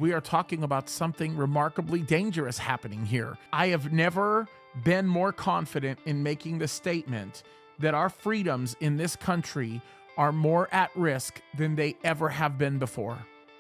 We are talking about something remarkably dangerous happening here. I have never been more confident in making the statement that our freedoms in this country are more at risk than they ever have been before.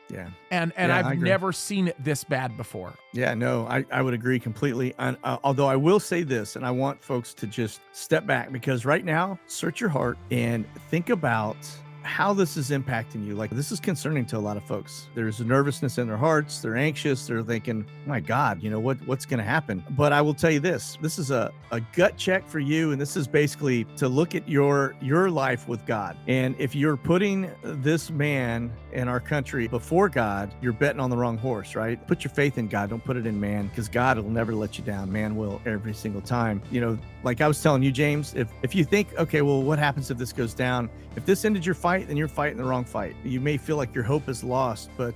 Yeah. And I've never seen it this bad before. Yeah, no, I would agree completely. And, although I will say this, and I want folks to just step back, because right now, search your heart and think about how this is impacting you. Like, this is concerning to a lot of folks. There's a nervousness in their hearts. They're anxious. They're thinking, my God, what's going to happen? But I will tell you this is a gut check for you. And this is basically to look at your life with God. And if you're putting this man in our country before God, you're betting on the wrong horse, right? Put your faith in God. Don't put it in man, because God will never let you down. Man will every single time. Like I was telling you, James, if you think, okay, well, what happens if this goes down? If this ended your fight, then you're fighting the wrong fight. You may feel like your hope is lost, but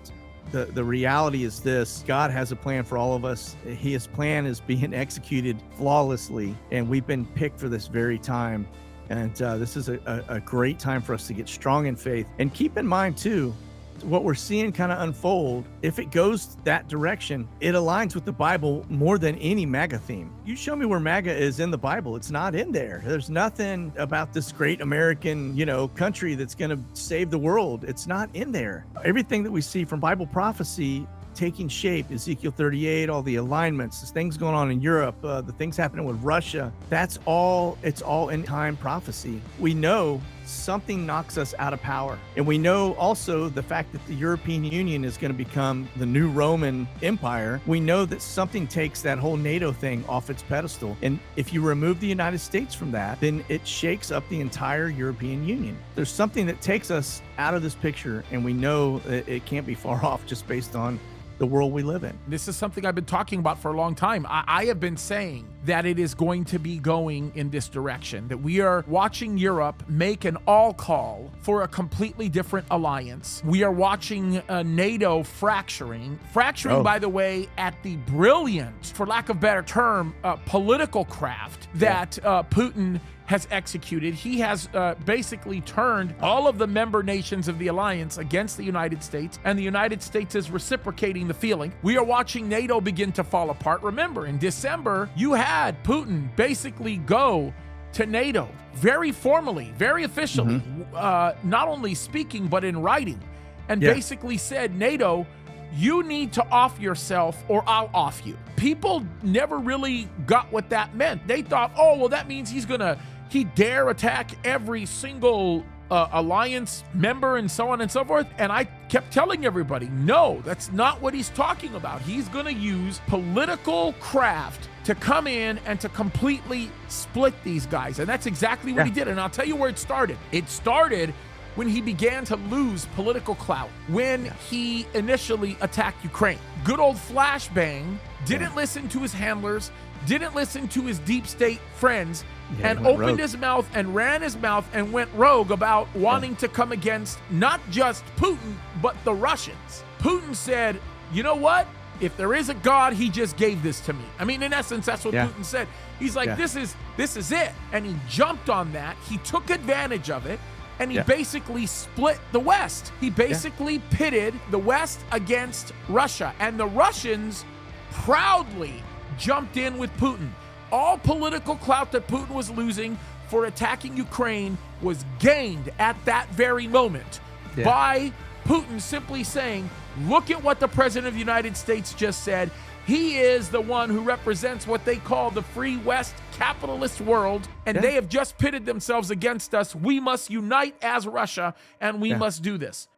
the reality is this: God has a plan for all of us. His plan is being executed flawlessly, and we've been picked for this very time. And this is a great time for us to get strong in faith. And keep in mind, too, what we're seeing kind of unfold, if it goes that direction, it aligns with the Bible more than any MAGA theme. You show me where MAGA is in the Bible. It's not in there. There's nothing about this great American, country that's going to save the world. It's not in there. Everything that we see from Bible prophecy taking shape, Ezekiel 38, all the alignments, the things going on in Europe, the things happening with Russia, it's all end time prophecy. We know something knocks us out of power. And we know also the fact that the European Union is going to become the new Roman Empire. We know that something takes that whole NATO thing off its pedestal. And if you remove the United States from that, then it shakes up the entire European Union. There's something that takes us out of this picture, and we know that it can't be far off just based on the world we live in. This is something I've been talking about for a long time. I have been saying that it is going to be going in this direction, that we are watching Europe make an all call for a completely different alliance. We are watching NATO fracturing, by the way, at the brilliant, for lack of a better term, political craft that Putin has executed. He has basically turned all of the member nations of the alliance against the United States, and the United States is reciprocating the feeling. We are watching NATO begin to fall apart. Remember, in December, you had Putin basically go to NATO very formally, very officially, not only speaking, but in writing, and basically said, NATO, you need to off yourself or I'll off you. People never really got what that meant. They thought, oh, well, that means he dare attack every single alliance member and so on and so forth. And I kept telling everybody, no, that's not what he's talking about. He's going to use political craft to come in and to completely split these guys. And that's exactly what he did. And I'll tell you where it started. It started when he began to lose political clout, when he initially attacked Ukraine. Good old flashbang, didn't listen to his handlers, didn't listen to his deep state friends, and opened his mouth and ran his mouth and went rogue about wanting to come against not just Putin, but the Russians. Putin said, you know what? If there is a God, he just gave this to me. I mean, in essence, that's what Putin said. He's like, this is it. And he jumped on that. He took advantage of it. And he basically split the West. He basically pitted the West against Russia. And the Russians proudly jumped in with Putin. All political clout that Putin was losing for attacking Ukraine was gained at that very moment by Putin simply saying, look at what the President of the United States just said. He is the one who represents what they call the free West capitalist world, and they have just pitted themselves against us. We must unite as Russia, and we must do this.